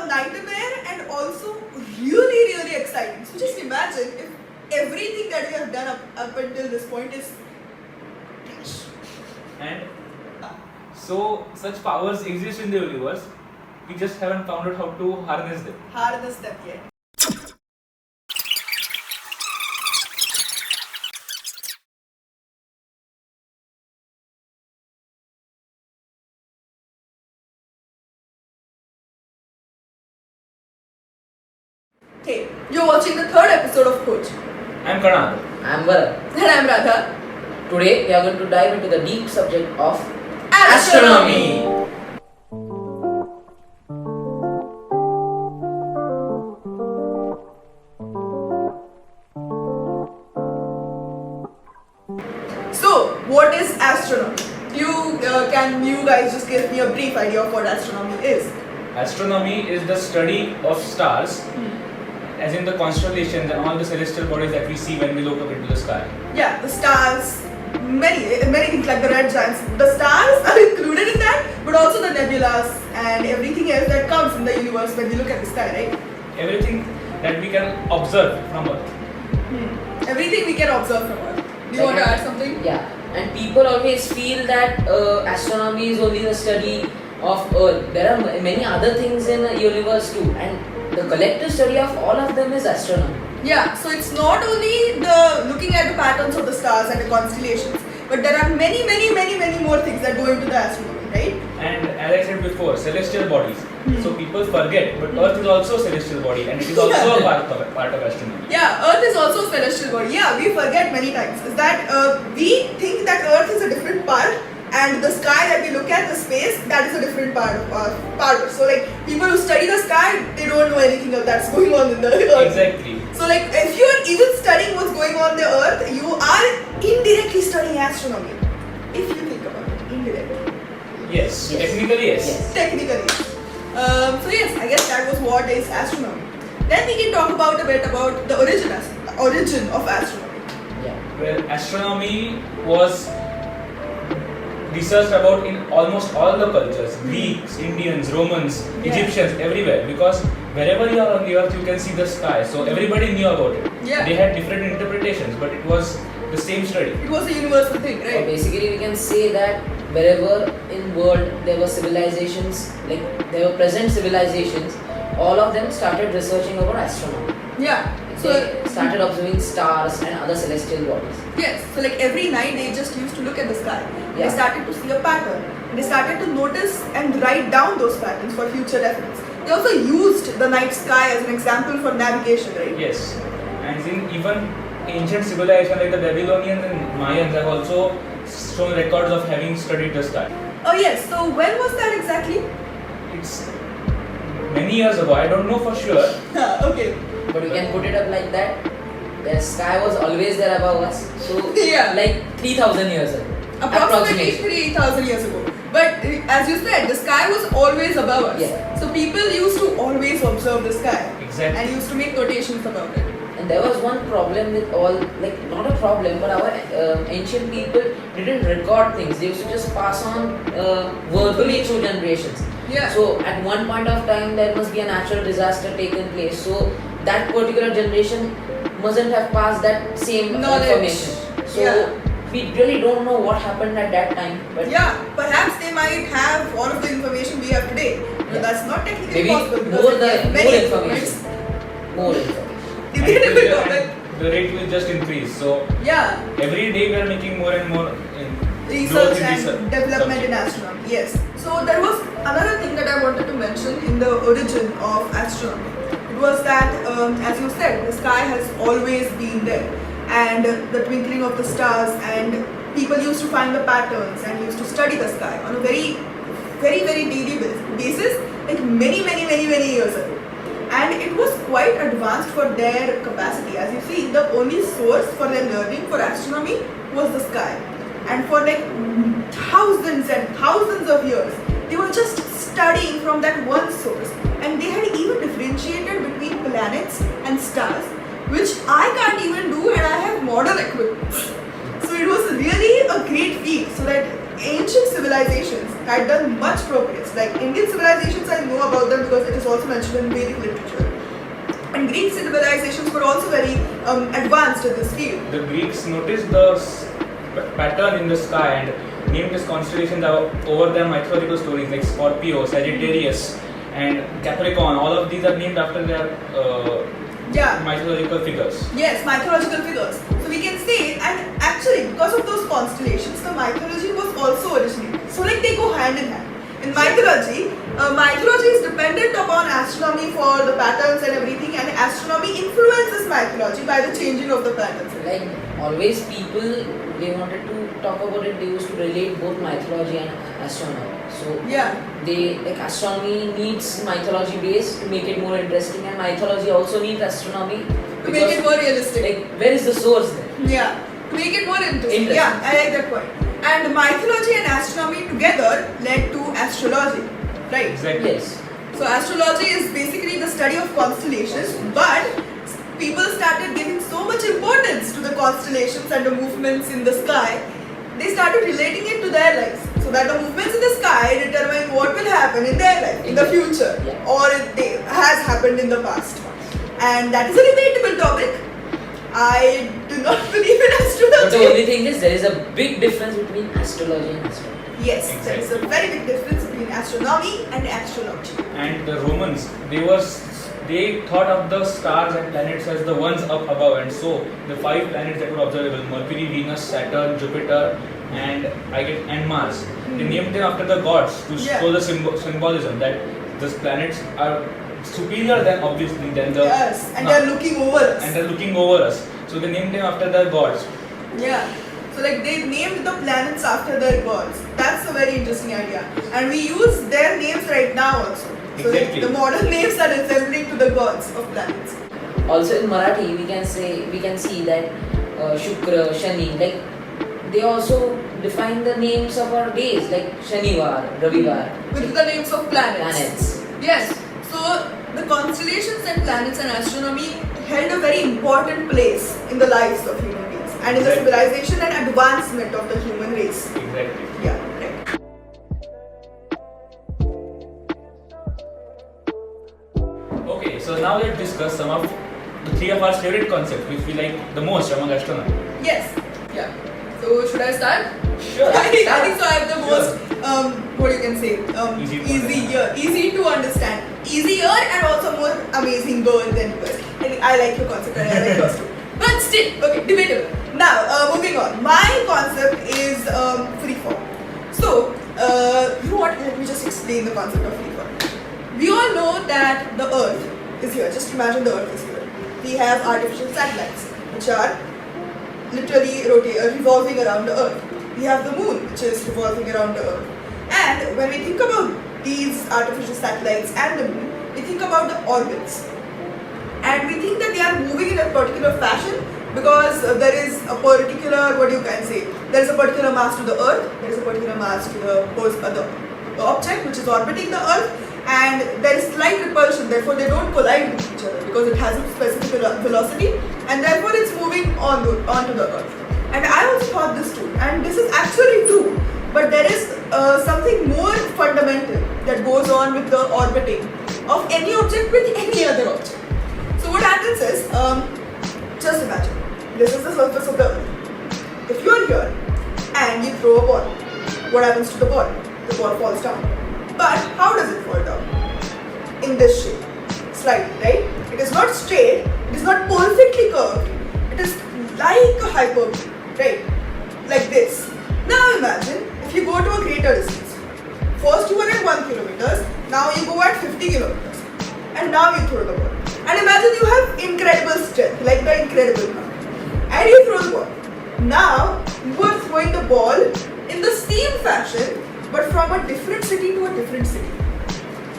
a nightmare and also really, really exciting. So just imagine if everything that we have done up until this point is trash. And so such powers exist in the universe. We just haven't found out how to harness them. Harness them yet. Hey, you're watching the third episode of Coach. I'm Kanad. I'm Varan. And I'm Radha. Today we are going to dive into the deep subject of Astronomy. So, what is astronomy? Can you guys just give me a brief idea of what astronomy is? Astronomy is the study of stars, as in the constellations and all the celestial bodies that we see when we look up into the sky. Yeah, the stars, many things like the red giants. The stars are included in that, but also the nebulas and everything else that comes in the universe when we look at the sky, right? Everything that we can observe from Earth. Everything we can observe from Earth. Do you want to add something? Yeah, and people always feel that astronomy is only the study of Earth. There are many other things in the universe too, and the collective study of all of them is astronomy. Yeah, so it's not only the looking at the patterns of the stars and the constellations, but there are many more things that go into the astronomy, right? And as I said before, celestial bodies. So people forget, but Earth is also a celestial body and it is also a part of astronomy. Yeah, Earth is also a celestial body. Yeah, we forget many times is that we think that Earth is a different part, and the sky that we look at, the space, that is a different part of. So like people who study the sky, they don't know anything of that's going on in the Earth. Exactly. So like if you are even studying what's going on the Earth, you are indirectly studying astronomy. If you think about it, indirectly. Yes. Yes. Technically yes. Technically. So yes, I guess that was what is astronomy. Then we can talk about a bit about the origin of astronomy. Yeah. Well, astronomy was researched about in almost all the cultures, Greeks, Indians, Romans, Yeah. Egyptians, everywhere, because wherever you are on the earth you can see the sky, so everybody knew about it. Yeah. They had different interpretations, but it was the same study. It was a universal thing, So right? basically, we can say that wherever in world there were civilizations, like there were present civilizations, all of them started researching about astronomy. Yeah. They started observing stars and other celestial bodies. Yes, so like every night they just used to look at the sky. They Yeah. started to see a pattern. They started to notice and write down those patterns for future reference. They also used the night sky as an example for navigation, right? Yes, and in even ancient civilization like the Babylonians and Mayans have also shown records of having studied the sky. Oh yes, so when was that exactly? It's many years ago, I don't know for sure. Okay. But we can put it up like that. The sky was always there above us. So Yeah. like 3,000 years ago. Approximately 3,000 years ago. But as you said, the sky was always above us. Yeah. So people used to always observe the sky Exactly. and used to make notations about it. And there was one problem with all, like not a problem, but our ancient people didn't record things. They used to just pass on verbally through generations. Yeah. So at one point of time, there must be a natural disaster taken place. So that particular generation mustn't have passed that same Knowledge. information. So Yeah. we really don't know what happened at that time. But Yeah, perhaps they might have all of the information we have today. But Yeah. that's not technically maybe possible. because more we have more many information. More information. And Debatable topic. the rate will just increase. So Yeah, every day we are making more and more research growth in and this development in subject. astronomy. Yes. So there was another thing that I wanted to mention in the origin of astronomy. It was that, as you said, the sky has always been there, and the twinkling of the stars, and people used to find the patterns and used to study the sky on a very daily basis, like many years ago. And it was quite advanced for their capacity. As you see, the only source for their learning for astronomy was the sky. And for like thousands and thousands of years, they were just studying from that one source. And they had even differentiated between planets and stars, which I can't even do, and I have model equipment. So it was really a great feat. So that ancient civilizations had done much progress. Like Indian civilizations, I know about them because it is also mentioned in Vedic literature. And Greek civilizations were also very advanced in this field. The Greeks noticed the pattern in the sky and named these constellations over their mythological stories like Scorpio, Sagittarius, and Capricorn. All of these are named after their mythological figures. Yes, mythological figures. So we can say, and actually because of those constellations, the mythology was also originated. So like they go hand in hand. In mythology, mythology is dependent upon astronomy for the patterns and everything, and astronomy influences mythology by the changing of the planets. Like always people, they wanted to talk about it, they used to relate both mythology and astronomy. So they, like astronomy needs mythology base to make it more interesting, and mythology also needs astronomy To make it more realistic. Like where is the source then? Yeah, to make it more interesting. Yeah, I like that point. And mythology and astronomy together led to astrology, right? Exactly. Yes. So astrology is basically the study of constellations, but people started giving so much importance to the constellations and the movements in the sky. They started relating it to their lives, so that the movements in the sky determine what will happen in their life in the future, or it has happened in the past. And that is a debatable topic. I do not believe in astrology. But the only thing is, there is a big difference between astrology and astronomy. Yes, there is a very big difference between astronomy and astrology. And the Romans, they thought of the stars and planets as the ones up above, and so the 5 planets that were observable: Mercury, Venus, Saturn, Jupiter, and Mars. They named them after the gods to show the symbolism that these planets are superior than the and they're looking over us. And they're looking over us. So they named them after the gods. Yeah. So like they named the planets after their gods. That's a very interesting idea. And we use their names right now also. So Exactly. the modern names are resembling to the gods of planets. Also in Marathi, we can see that Shukra, Shani, like they also define the names of our days, like Shanivar, Ravivar. With the names of planets. Planets. Yes. So the constellations and planets and astronomy held a very important place in the lives of human beings and in the civilization and advancement of the human race. Exactly. Yeah, right. Okay, so now let's discuss some of the 3 of our favorite concepts which we like the most among astronomy. Yes. Yeah. So should I start? Sure. I think so. I have the most what you can say easy to understand, easier and also more amazing girl than yours. I like your concept and I like yours too. But still, okay, debatable. Now, moving on. My concept is freeform. So, you know what? Let me just explain the concept of freeform. We all know that the Earth is here. Just imagine the Earth is here. We have artificial satellites which are literally revolving around the Earth. We have the moon which is revolving around the Earth. And when we think about these artificial satellites and the moon, we think about the orbits. And we think that they are moving in a particular fashion because there is a particular, there is a particular mass to the Earth, there is a particular mass to the object which is orbiting the Earth, and there is slight repulsion, therefore they don't collide with each other because it has a specific velocity, and therefore it's moving onto the Earth. And I also thought this too, and this is actually true, but there is something more fundamental that goes on with the orbiting of any object with any other object. So what happens is, just imagine, this is the surface of the Earth. If you are here and you throw a ball, what happens to the ball? The ball falls down. But how does it fall down? In this shape, slightly, right? It is not straight, it is not perfectly curved, it is like a hyperbole, right? Like this. Now imagine if you go to a greater distance. First you were at 1 kilometers, now you go at 50 kilometers. And now you throw the ball. And imagine you have incredible strength, like the Incredible Hulk. And you throw the ball. Now you are throwing the ball in the same fashion, but from a different city to a different city.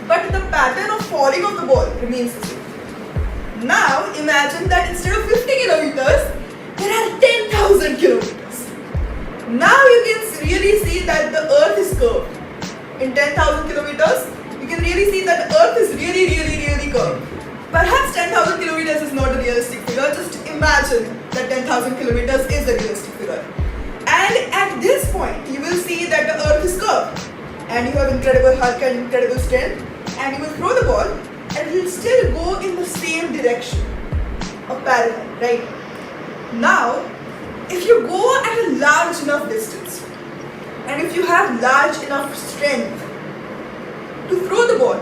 But the pattern of falling of the ball remains the same. Now imagine that instead of 50 kilometers, there are 10,000 kilometers. Now you can really see that the Earth is curved. In 10,000 kilometers, you can really see that the Earth is really curved. Perhaps 10,000 kilometers is not a realistic figure. Just imagine that 10,000 kilometers is a realistic figure. And at this point, you will see that the Earth is curved. And you have Incredible Hulk and incredible strength. And you will throw the ball. will still go in the same direction of parallel, right? Now, if you go at a large enough distance and if you have large enough strength to throw the ball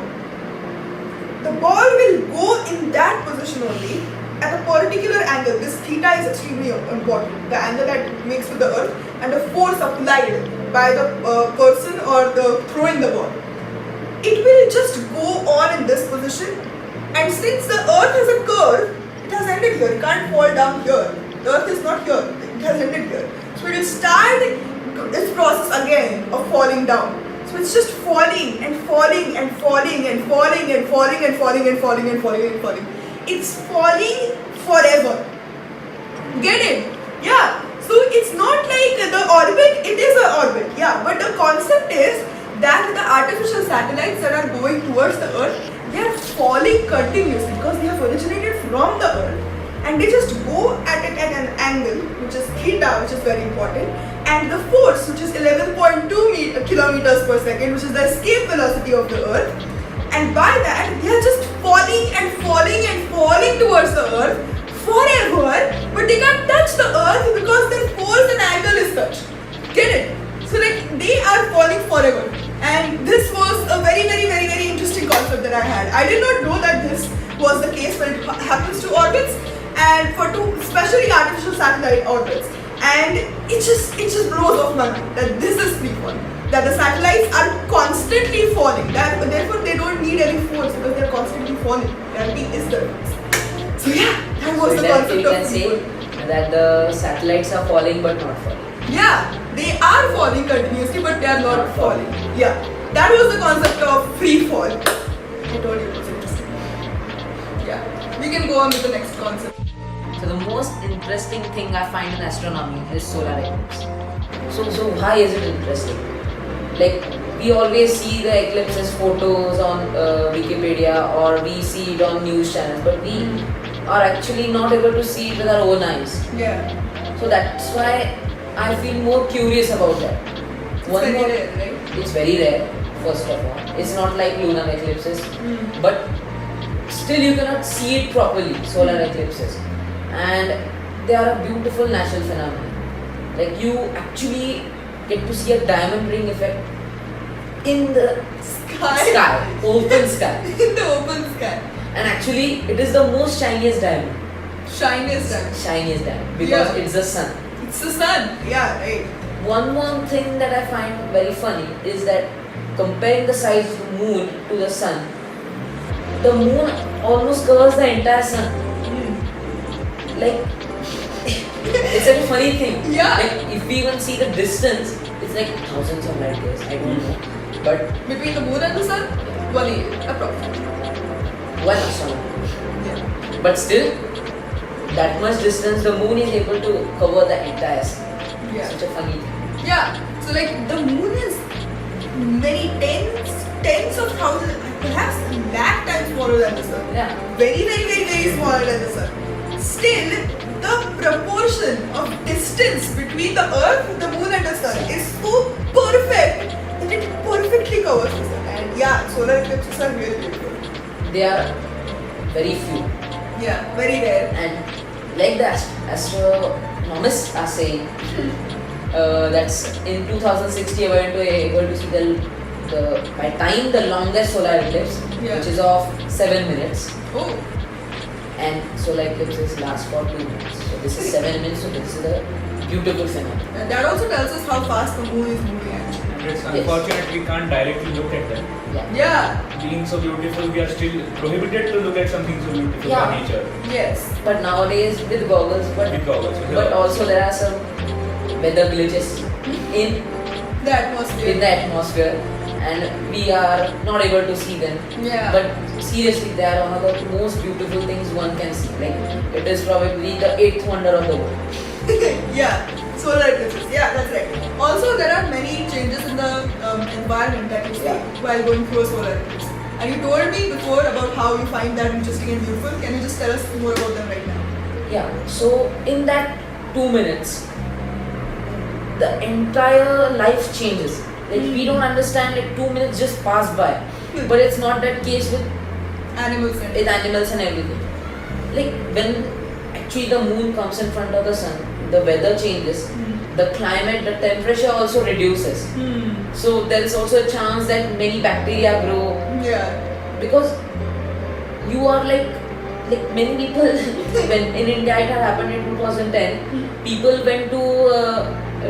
will go in that position only at a particular angle. This theta is extremely important. The angle that it makes with the earth and the force applied by the person or the throwing the ball. It will just go on in this position, and since the earth has a curve, it has ended here. It can't fall down here. The earth is not here. It has ended here. So it will start this process again of falling down. So it's just falling and falling and falling and falling and falling and falling and falling and falling and falling. It's falling forever. Get it? Yeah. So it's not like the orbit, it is an orbit. Yeah. But the concept is that the artificial satellites that are going towards the earth, they are falling continuously because they have originated from the earth, and they just go at it at an angle which is theta, which is very important, and the force, which is 11.2 kilometers per second, which is the escape velocity of the earth, and by that they are just falling and falling and falling towards the earth forever, but they can't touch the earth because their force and angle is such. Get it? So like they are falling forever, and this was a very interesting concept that I had. I did not know that this was the case when it happens to orbits, and for two, especially artificial satellite orbits, and it just blows off my mind that this is free fall, that the satellites are constantly falling, that therefore they don't need any force because they're constantly falling. Gravity is the force. So yeah, that was the concept you of can free say fall. that the satellites are falling but not falling. Yeah, they are falling continuously, but they are not falling. Yeah, that was the concept of free fall. I told you it was interesting. Yeah, we can go on with the next concept. So the most interesting thing I find in astronomy is solar eclipse. So why is it interesting? Like we always see the eclipse as photos on Wikipedia, or we see it on news channels, but we are actually not able to see it with our own eyes. Yeah, So that's why I feel more curious about that. it's very rare, right? It's very rare, first of all. It's not like lunar eclipses, but still you cannot see it properly, solar eclipses. And they are a beautiful natural phenomenon. Like you actually get to see a diamond ring effect in the sky, open sky. In the open sky. And actually it is the most shiniest diamond. Shiniest diamond. Shiniest diamond because Yeah. it's the sun. It's the sun. Yeah, right. One more thing that I find very funny is that comparing the size of the moon to the sun, the moon almost covers the entire sun. Like, it's a funny thing. Yeah. Like, if we even see the distance, it's like thousands of light years. I don't know. But Between the moon and the sun, 1 year, approximately. one astronomer. Yeah. But still, that much distance, the moon is able to cover the entire sun. Yeah. Such a funny thing. Yeah, so like the moon is many tens of thousands, perhaps lakh times smaller than the sun. Yeah. Very smaller than the sun. Still, the proportion of distance between the earth, the moon and the sun is so perfect that it perfectly covers the sun. And yeah, solar eclipses are really beautiful. They are very few. Yeah, very rare. And like the astronomists are saying, that's in 2060 we were able to see the by time the longest solar eclipse, Yeah. which is of 7 minutes, Oh, and solar eclipses last for 2 minutes. So this is 7 minutes. So this is a beautiful phenomenon. and that also tells us how fast the moon is moving actually. And it's Yes. unfortunate we can't directly look at them. Yeah. Yeah, Being so beautiful, we are still prohibited to look at something so beautiful Yeah. by nature. yes. But nowadays with goggles, With goggles. with but goggles. also there are some weather glitches in The atmosphere. the atmosphere, and we are not able to see them. Yeah. But seriously, they are one of the most beautiful things one can see. Like it is probably the 8th wonder of the world. Yeah, solar eclipses. Yeah, that's right. Also, there are many changes in the environment that you see while going through a solar eclipse. And you told me before about how you find that interesting and beautiful. Can you just tell us more about them right now? Yeah. So in that 2 minutes, the entire life changes. Like we don't understand. Like 2 minutes just pass by, but it's not that case with Animals and with animals and everything. Like when actually the moon comes in front of the sun, the weather changes, the climate, the temperature also reduces. So there is also a chance that many bacteria grow Yeah. because you are like many people when in India it had happened in 2010, people went to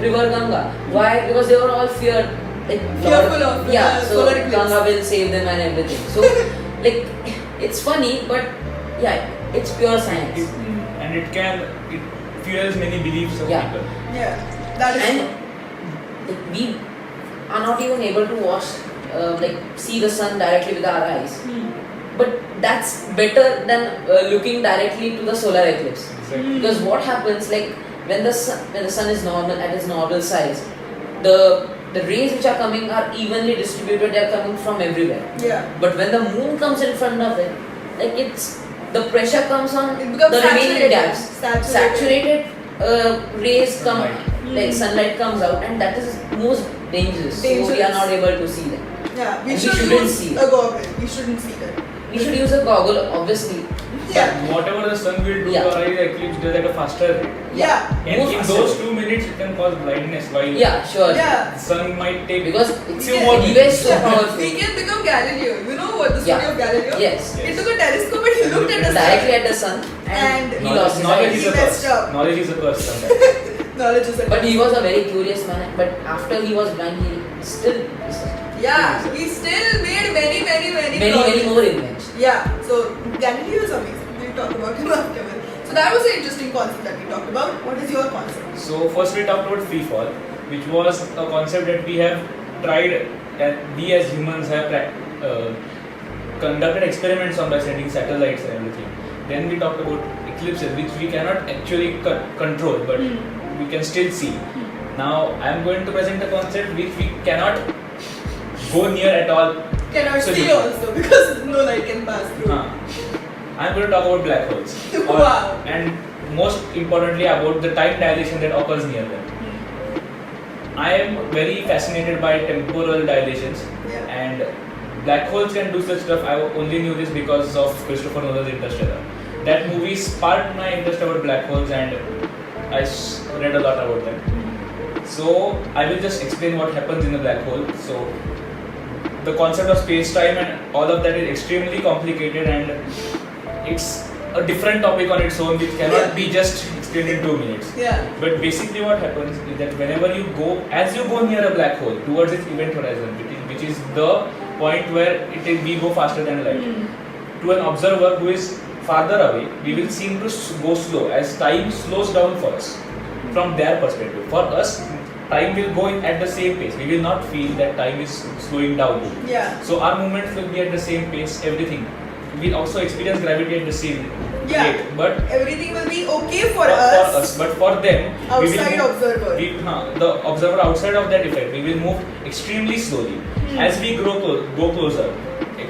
river Ganga. Why? Because they were all feared, like Fearful of so solar eclipse. Ganga will save them and everything. So like it's funny, but yeah, it's pure science. And it fuels many beliefs of Yeah. people. Yeah. That is And true. like, we are not even able to watch see the sun directly with our eyes. But that's better than looking directly to the solar eclipse. Exactly. Because what happens, like when the sun is normal at its normal size, the rays which are coming are evenly distributed. They are coming from everywhere. Yeah. But when the moon comes in front of it, like the pressure comes on It becomes the remaining saturated. gaps. Saturated rays come, like sunlight comes out, and that is most dangerous. So we are Dangerous. not able to see them. Yeah. We And we should shouldn't use see a goggle. We shouldn't see that. We should use a goggle, obviously. Yeah. Whatever the sun will do Yeah. to our eyes, eclipse does at a faster rate. Yeah. And More in faster. those 2 minutes, it can cause blindness. While Yeah, sure. Yeah. the sun might take Because it's few Yeah. more anyway minutes. so powerful. We can become Galileo. You know what the story Yeah. of Galileo? Yes. He took a telescope and he looked at the Directly sun. at the sun, and he Knowledge, lost his knowledge eyes. is a He messed curse. up. Knowledge is a curse sometimes. Knowledge is a But he was a very curious man. But after he was blind, he still Yeah. He still made many many progress. more inventions. Yeah. So Galileo is amazing. We'll talk about him afterwards. So that was an interesting concept that we talked about. What is your concept? So first we talked about free fall, which was a concept that we have tried, and we as humans have conducted experiments on by sending satellites and everything. Then we talked about eclipses, which we cannot actually control, but we can still see. Now I am going to present a concept which we cannot go near at all. Cannot So see you- also because no light can pass through. I am going to talk about black holes. Wow. And most importantly about the time dilation that occurs near them. I am very fascinated by temporal dilations, Yeah. and black holes can do such stuff. I only knew this because of Christopher Nolan's Interstellar. That movie sparked my interest about black holes, and I read a lot about them. So I will just explain what happens in a black hole. So the concept of space-time and all of that is extremely complicated, and it's a different topic on its own which cannot be just explained in 2 minutes. Yeah. But basically what happens is that whenever you go, as you go near a black hole towards its event horizon, which is the point where we go faster than light, to an observer who is farther away, we will seem to go slow as time slows down for us from their perspective. For us, time will go in at the same pace. We will not feel that time is slowing down. Yeah. So our movements will be at the same pace, everything. We'll also experience gravity at the same Yeah. rate. But Everything will be okay for for us. us, but for them, Outside observer. the observer outside of that effect, we will move extremely slowly as we go closer.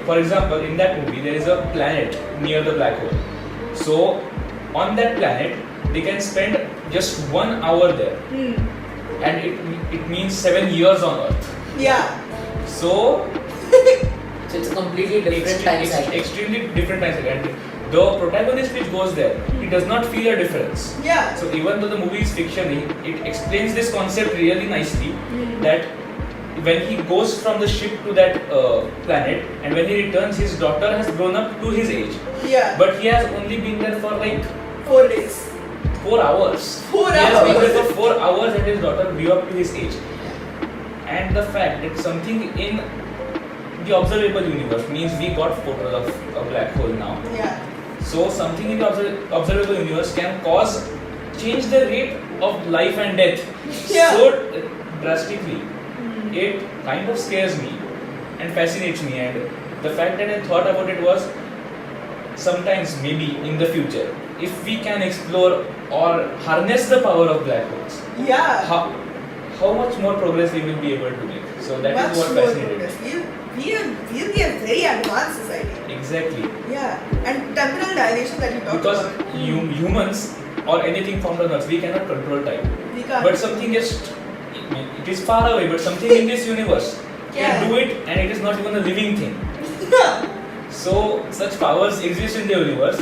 For example, in that movie, there is a planet near the black hole. So, on that planet, they can spend just 1 hour there, and it means 7 years on Earth. Yeah. So, So it's a completely different time it's cycle. extremely different time cycle. And the protagonist which goes there, he does not feel a difference. Yeah. So even though the movie is fiction, it explains this concept really nicely, that when he goes from the ship to that planet, and when he returns, his daughter has grown up to his age, Yeah. but he has only been there for like 4 days. 4 hours. 4 He has been there hours. for 4 hours, and his daughter grew up to his age. And the fact that something in the observable universe means we got photos of a black hole now. Yeah. So something in the observable universe can change the rate of life and death Yeah. so drastically. It kind of scares me and fascinates me, and the fact that I thought about it was sometimes maybe in the future, if we can explore or harness the power of black holes, Yeah. how much more progress we will be able to make. So that is Much what more fascinated progress. me. We'll be a very advanced society. Exactly. Yeah. And temporal dilation that you talked Because about. humans or anything formed on Earth, we cannot control time. We can't. But something just, it is far away, but something in this universe Yeah. can do it, and it is not even a living thing. So such powers exist in the universe.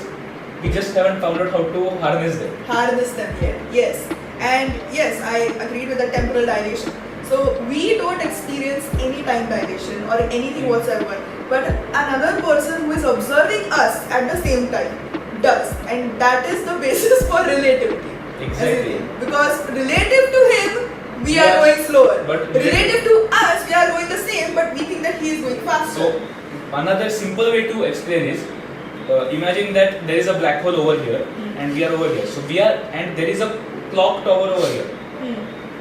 We just haven't found out how to harness them. Harness them yet. Yes. And yes, I agreed with the temporal dilation. So we don't experience any time dilation or anything whatsoever. But another person who is observing us at the same time does. And that is the basis for relativity. Exactly. Because relative to him, we are Yes, going slower. but Relative to us, we are going the same, but we think that he is going faster. So another simple way to explain is, imagine that there is a black hole over here and we are over here. So we are, and there is a clock tower over here.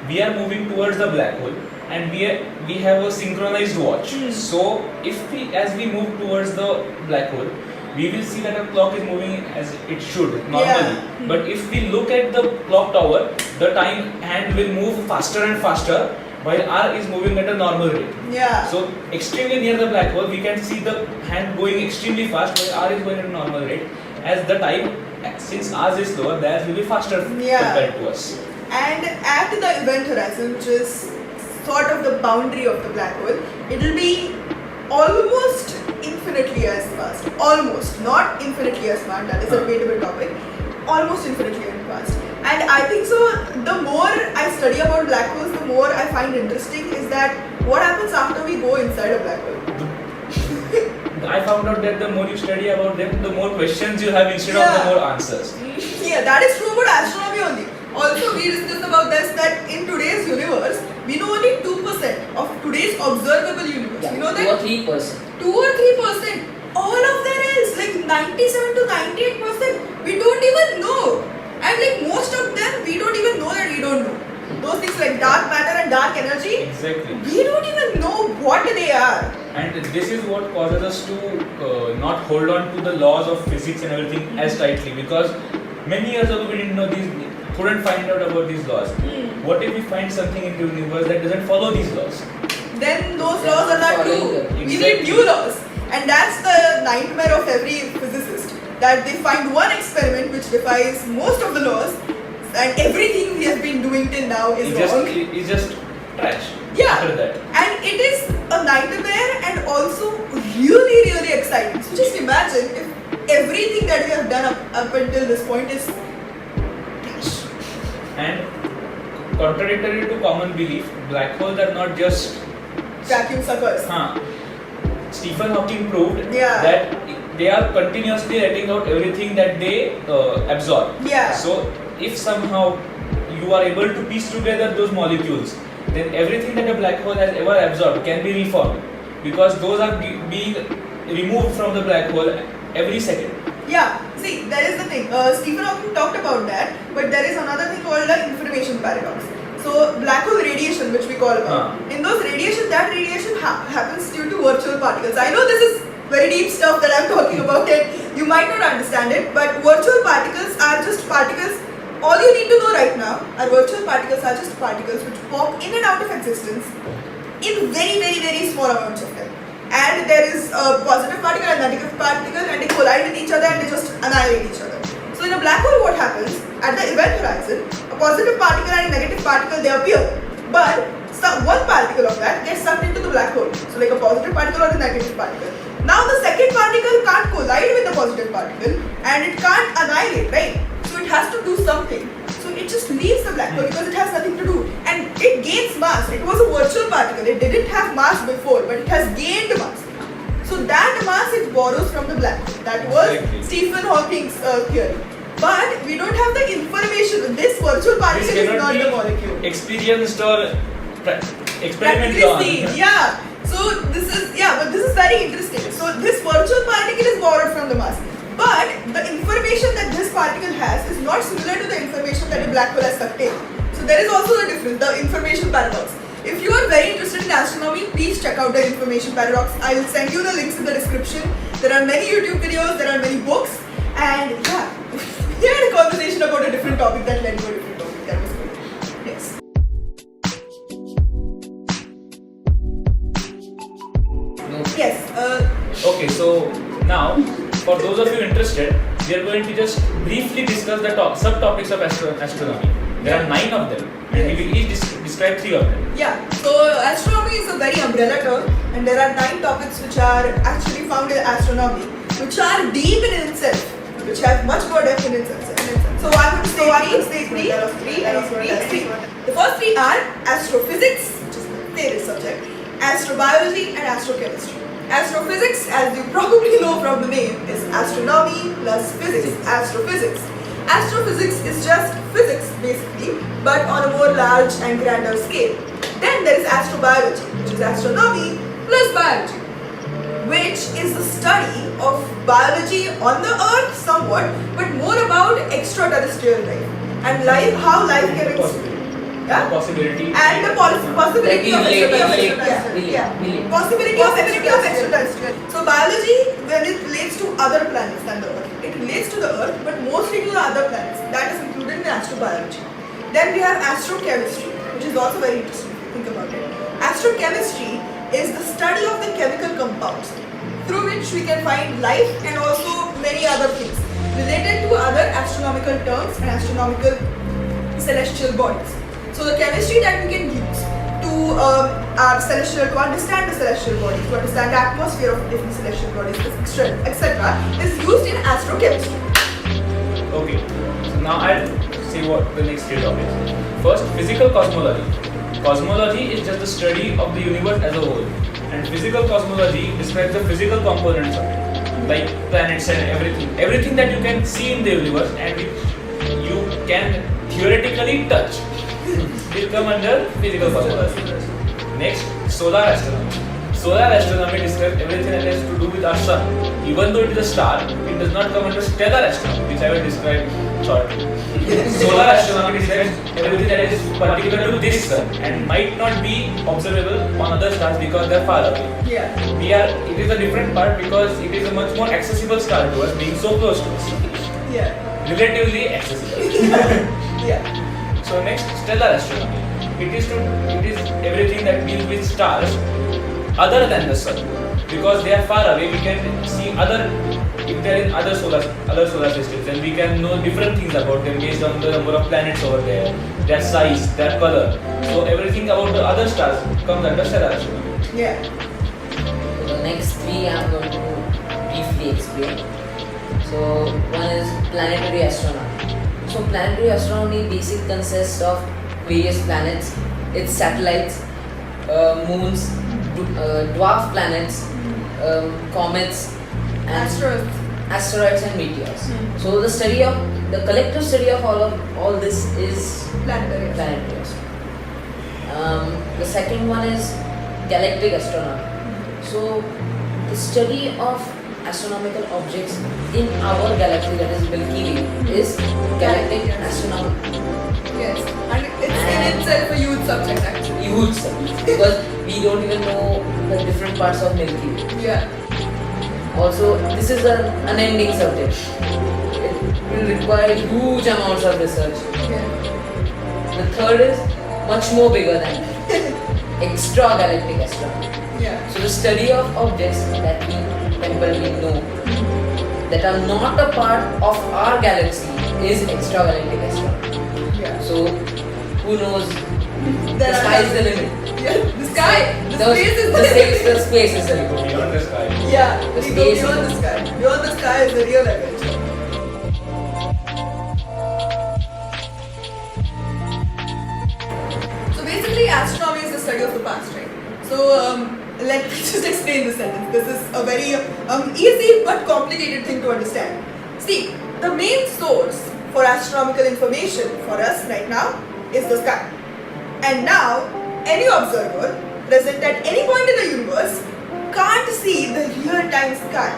We are moving towards the black hole and we have a synchronized watch. So if as we move towards the black hole, we will see that a clock is moving as it should normally. Yeah. But if we look at the clock tower, the time hand will move faster and faster while R is moving at a normal rate. Yeah. So extremely near the black hole, we can see the hand going extremely fast while R is going at a normal rate. As the time, since R is slower, theirs will be faster compared to us. And at the event horizon, which is sort of the boundary of the black hole, it will be almost infinitely as fast. Almost, not infinitely as fast. That is a debatable topic. Almost infinitely as fast. And I think so. The more I study about black holes, the more I find interesting is that what happens after we go inside a black hole. I found out that the more you study about them, the more questions you have instead of the more answers. Yeah, that is true about astronomy only. Also, we discussed about this that in today's universe, we know only 2% of today's observable universe. Yeah, You know 2 that? or 3%. 2 or 3%. All of that is like 97 to 98%. We don't even know. And like most of them, we don't even know that we don't know. Those things like dark matter and dark energy, Exactly. we don't even know what they are. And this is what causes us to not hold on to the laws of physics and everything as tightly, because many years ago we didn't know these, couldn't find out about these laws. What if we find something in the universe that doesn't follow these laws? Then those laws are not true. We need new laws. And that's the nightmare of every physicist. That they find one experiment which defies most of the laws and everything we have been doing till now is wrong. It's just trash. Yeah. After that. And it is a nightmare and also really, really exciting. So just imagine if everything that we have done up until this point is trash. And contradictory to common belief, black holes are not just Vacuum suckers. Stephen Hawking proved Yeah. that they are continuously letting out everything that they absorb. Yeah. So if somehow you are able to piece together those molecules, then everything that a black hole has ever absorbed can be reformed, because those are being removed from the black hole every second. Yeah, see, there is the thing. Stephen Hawking talked about that, but there is another thing called the information paradox. So, black hole radiation, which we call about. In those radiation, that radiation happens due to virtual particles. I know this is very deep stuff that I'm talking about, and you might not understand it, but virtual particles are just particles. All you need to know right now are virtual particles are just particles which pop in and out of existence in very, very, very small amounts of time. And there is a positive particle and negative particle, and they collide with each other and they just annihilate each other. So in a black hole, what happens? At the event horizon, a positive particle and a negative particle, they appear. But one particle of that gets sucked into the black hole. So like a positive particle or a negative particle. Now the second particle can't collide with the positive particle and it can't annihilate, right? So it has to do something. So it just leaves the black hole because it has nothing to do. And it gains mass. It was a virtual particle. It didn't have mass before, but it has gained mass. So that mass it borrows from the black hole. That was Stephen Hawking's theory. But we don't have the information. This virtual particle is not the molecule. Experienced or experimented on. Yeah. So this is but this is very interesting. So this virtual particle is borrowed from the mass. But the information that this particle has is not similar to the information that the black hole has sucked in. So there is also a difference, the information paradox. If you are very interested in astronomy, please check out the information paradox. I will send you the links in the description. There are many YouTube videos, there are many books, and yeah, we had a conversation about a different topic that led to a different topic. That was good. Yes. Yes. Okay, so now for those of you interested, we are going to just briefly discuss the subtopics of astronomy. There are 9 of them, and we will each describe 3 of them. Yeah, so astronomy is a very umbrella term, and there are 9 topics which are actually found in astronomy. which are deep in itself, which have much more depth in itself. So I'm going to say three. The first three are astrophysics, which is my favorite subject, astrobiology, and astrochemistry. Astrophysics, as you probably know from the name, is astronomy plus physics. Astrophysics. Astrophysics is just physics basically, but on a more large and grander scale. Then there is astrobiology, which is astronomy plus biology, which is the study of biology on the earth somewhat, but more about extraterrestrial life and life, how life can exist. Yeah? Possibility. And the possibility of extraterrestrial. Possibility of extraterrestrial. So biology, when it relates to other planets than the Earth, it relates to the Earth, but mostly to the other planets. That is included in astrobiology. Then we have astrochemistry, which is also very interesting if you think about it. Astrochemistry is the study of the chemical compounds through which we can find life and also many other things related to other astronomical terms and astronomical celestial bodies. So the chemistry that we can use to to understand the celestial bodies, to understand the atmosphere of different celestial bodies, etc., is used in astrochemistry. Okay, so now I'll say what the next three topics. First, physical cosmology. Cosmology is just the study of the universe as a whole, and physical cosmology describes the physical components of it, like planets and everything that you can see in the universe and which you can theoretically touch will come under physical cosmology. Next, solar astronomy. Solar astronomy describes everything that has to do with our sun. Even though it is a star, it does not come under stellar astronomy, which I will describe shortly. Solar astronomy describes everything that is particular to this sun and might not be observable on other stars because they are far away. Yeah. It is a different part because it is a much more accessible star to us, being so close to us. Yeah. Relatively accessible. Yeah. So next, stellar astronomy. It is everything that deals with stars other than the sun. Because they are far away, we can see if they are in other solar systems, and we can know different things about them based on the number of planets over there, their size, their color. So everything about the other stars comes under stellar astronomy. Yeah. So the next three I'm going to briefly explain. So one is planetary astronomy. So planetary astronomy basically consists of various planets, its satellites, moons, dwarf planets, comets, and asteroids and meteors. So the collective study of all this is Planetary. astronomy. The second one is galactic astronomy. So the study of astronomical objects in our galaxy, that is Milky Way, is galactic astronomy. Yes. And it's in itself a huge subject actually. Huge subject, because we don't even know the different parts of Milky Way. Yeah. Also, this is an unending subject. It will require huge amounts of research. Yeah. The third is much more bigger than extragalactic astronomy. Yeah. So the study of objects that we temporarily know that are not a part of our galaxy is extragalactic astronomy. Yeah. So who knows? The There sky are- is the limit. Yeah. The sky. The space is the the space is the limit. Beyond the sky. Yeah. The We go space beyond is- the sky. Beyond the sky is the real adventure. So basically, astronomy is the study of the past, right? So let me just explain this sentence. This is a very easy but complicated thing to understand. See, the main source for astronomical information for us right now is the sky. And now, any observer present at any point in the universe can't see the real-time sky.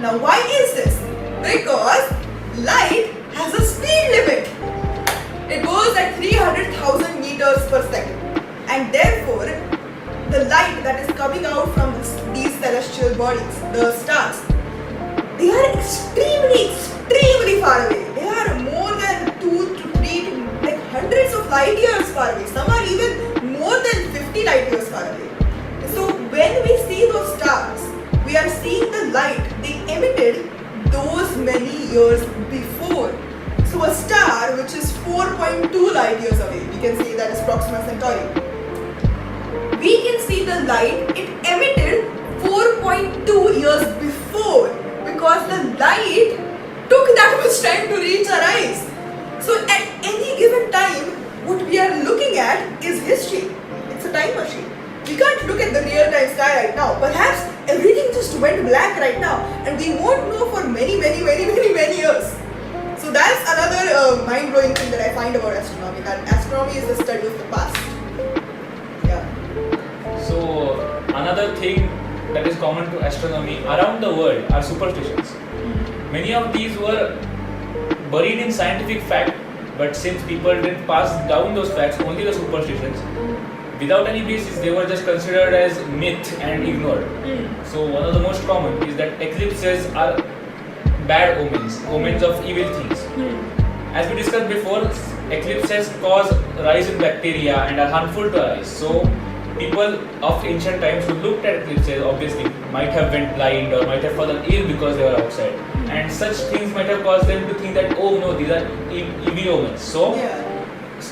Now, why is this? Because light has a speed limit. It goes at 300,000 meters per second, and therefore the light that is coming out from these celestial bodies, the stars, they are extremely far away. They are more than 2 to 3 to like hundreds of light years far away. Some are even more than 50 light years far away. So when we see those stars, we are seeing the light they emitted those many years before. So a star which is 4.2 light years away, we can say that is Proxima Centauri. We can see the light it emitted 4.2 years before, because the light took that much time to reach our eyes. So at any given time, what we are looking at is history. It's a time machine. We can't look at the real-time sky right now. Perhaps everything just went black right now, and we won't know for many years. So that's another mind-blowing thing that I find about astronomy. That astronomy is the study of the past. Yeah. So another thing that is common to astronomy around the world are superstitions. Many of these were buried in scientific fact, but since people didn't pass down those facts, only the superstitions, without any basis, they were just considered as myth and ignored. So one of the most common is that eclipses are bad omens, omens of evil things. As we discussed before, eclipses cause rise in bacteria and are harmful to our eyes. So people of ancient times who looked at eclipses obviously might have went blind or might have fallen ill because they were outside. And such things might have caused them to think that, oh no, these are evil omens. So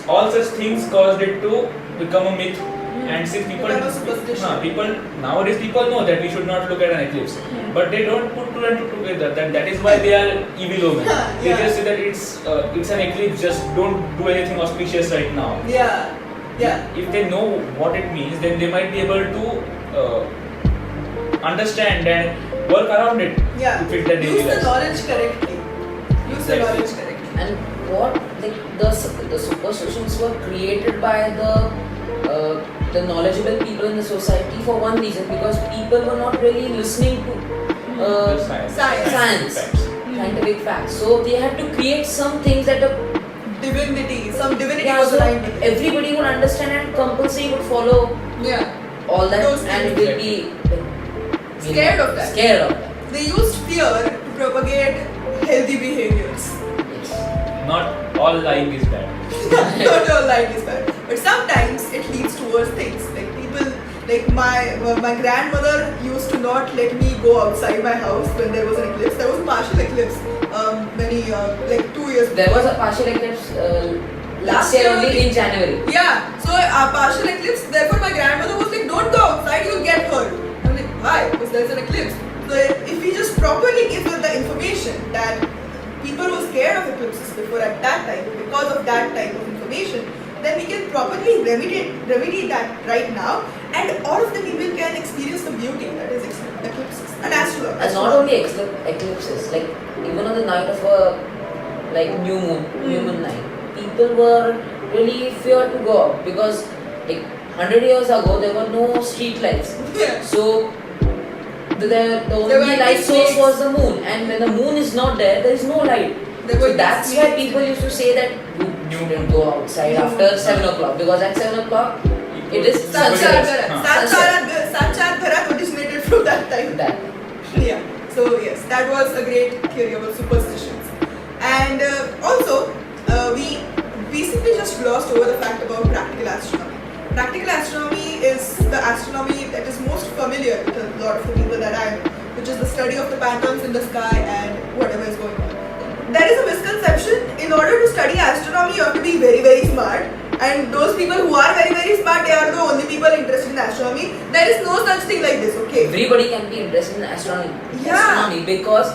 all such things caused it to become a myth. And since people, nowadays people know that we should not look at an eclipse, but they don't put two and two together. That is why they are evil omens. They just say that it's an eclipse. Just don't do anything auspicious right now. If they know what it means, then they might be able to understand and work around it to fit their daily Use the lives. knowledge correctly. Use the knowledge correctly. And what the superstitions were created by the knowledgeable people in the society for one reason, because people were not really listening to science, scientific facts. So they had to create some things that Some divinity was so aligned with it. everybody would understand and compulsory would follow all that, Those and it things. will be Scared of that. Scared of that. They used fear to propagate healthy behaviors. Not all lying is bad. Not all light is bad, but sometimes it leads towards things like people. Like my grandmother used to not let me go outside my house when there was an eclipse. There was a partial eclipse like 2 years. There was a partial eclipse last year only in January. Yeah, so a partial eclipse. Therefore, my grandmother was like, "Don't go outside, you'll get hurt." I'm like, "Why?" Because there's an eclipse. So if we just properly give her the information that people were scared of eclipses before at that time because of that type of information, then we can properly remedy that right now, and all of the people can experience the beauty that is eclipses and astrology. And not only eclipses, like even on the night of a new moon night, people were really feared to go out because like 100 years ago there were no street lights. So the only light source was the moon, and when the moon is not there, there is no light. So that's why people used to say that you shouldn't go outside after 7 o'clock, because at 7 o'clock it is sunset. Sanchar originated from that time. Yeah. So yes, that was a great theory about superstitions. And also, we recently just glossed over the fact about practical astronomy. Practical astronomy is the astronomy that is most familiar with a lot of the people that I know, which is the study of the patterns in the sky and whatever is going on. There is a misconception, in order to study astronomy you have to be very smart, and those people who are very smart, they are the only people interested in astronomy. There is no such thing like this, okay? Everybody can be interested in astronomy. Yeah. Astronomy, because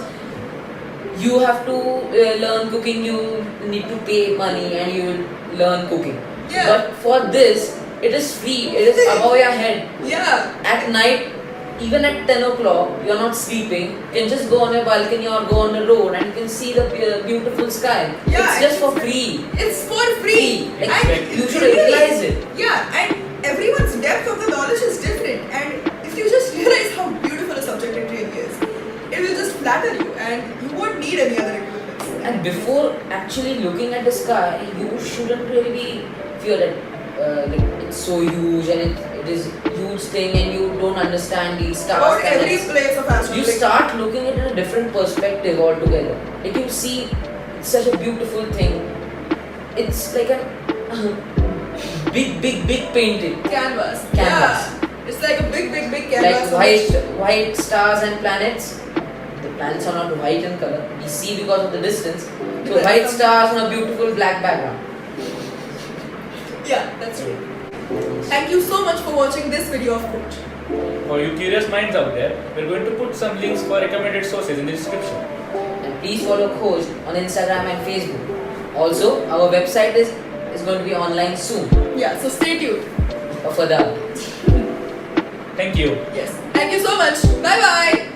you have to learn cooking, you need to pay money and you will learn cooking. Yeah. But for this, it is free, it is above your head. Yeah. At night, even at 10 o'clock, you're not sleeping, you can just go on a balcony or go on the road and you can see the beautiful sky. Yeah, It's just for free. It's for free. Like, And you should really- realize it. Yeah, and everyone's depth of the knowledge is different. And if you just realize how beautiful a subject it really is, it will just flatter you and you won't need any other equipment. And before actually looking at the sky, you shouldn't really feel that it's so huge and it is huge thing and you don't understand these stars. About every planets. place of astronomy. You start looking at it in a different perspective altogether. Like you see, it's such a beautiful thing. It's like a big painting. Canvas. Canvas. Yeah. It's like a big canvas. Like white stars and planets. The planets are not white in color. We see because of the distance. So Because white some- stars on a beautiful black background. Yeah, that's true. Thank you so much for watching this video of Coach. For you curious minds out there, we're going to put some links for recommended sources in the description. And please follow Khoj on Instagram and Facebook. Also, our website is going to be online soon. Yeah, so stay tuned. For further. Thank you. Yes. Thank you so much. Bye bye.